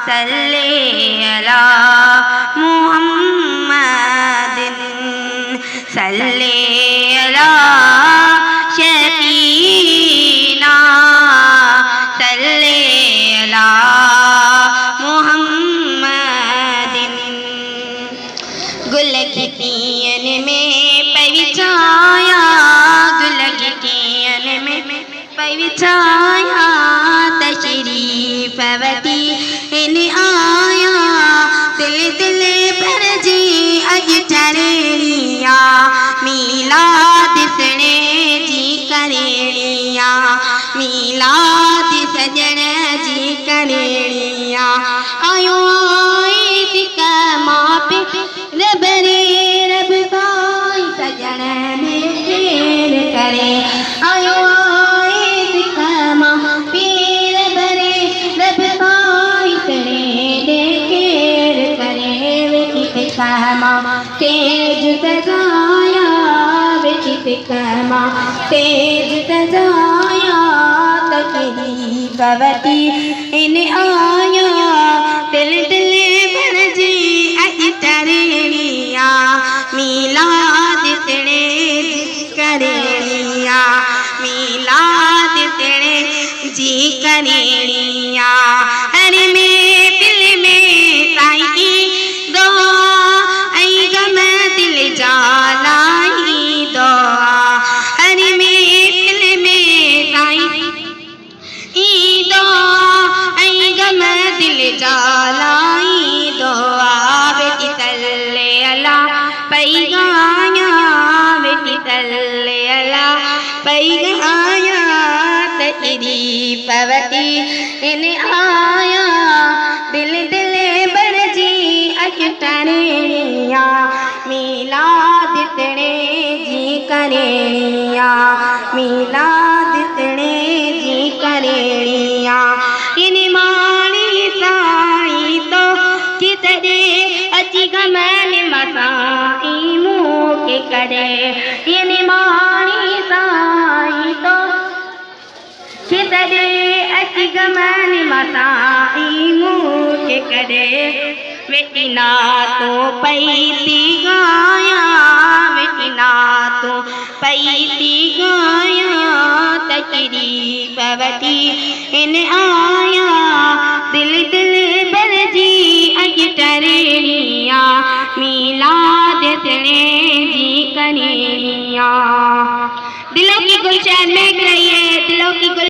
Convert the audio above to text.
सल्ले अला मुहम्मदिन सल्ले अला शकीना सल्ले अला मुहम्मदिन। गुल खितियन में पविछाया गुल खितियन में पविछाया तशरीफ वती इन आया दिल दिल भर जी अज ठरेणिया मीलाद सणे जी करेणिया मीलाद सजण जी करेणिया आयो आए सिक मां पे रब रे रब साई सजण में खेर करे आयो आए सिक मां पे रब रे रब साई सजण में खेर करे विकित कहमा तेज सजाया विकित कहमा तेज सजाया तकलीफ वती इन आया दिल दिल भर जी अज टरेणिया मीलाद तेरे जी करेणिया मीलाद तेरे जी करेणिया अरे में दिल में ताई दुआ ऐ गम दिल जालाई दुआ अरे में दिल में ताई दुआ ऐ गम दिल जालाई दुआ बेटी तल्ले अला पैगाया बेटी तल्ले अला पैगाया तेरी पवती इन आया दिल दिल भर जी अज टरेणिया मीलाद तेरे जी करेणिया मीलाद तेरे जी करेणिया इन माणी साई तो चितरे अची गमन मसाई मूके करे इन माणी साई तो चितरे अची गमन मसाई मूके करे वेटिना तो पैती गाया वेटिना तो पैती गाया तकरीफ वती इन आया दिल दिल भर जी अज टरेणिया मीलाद तेरे जी करेणिया। दिलों की गुलशन में रहिए दिलों की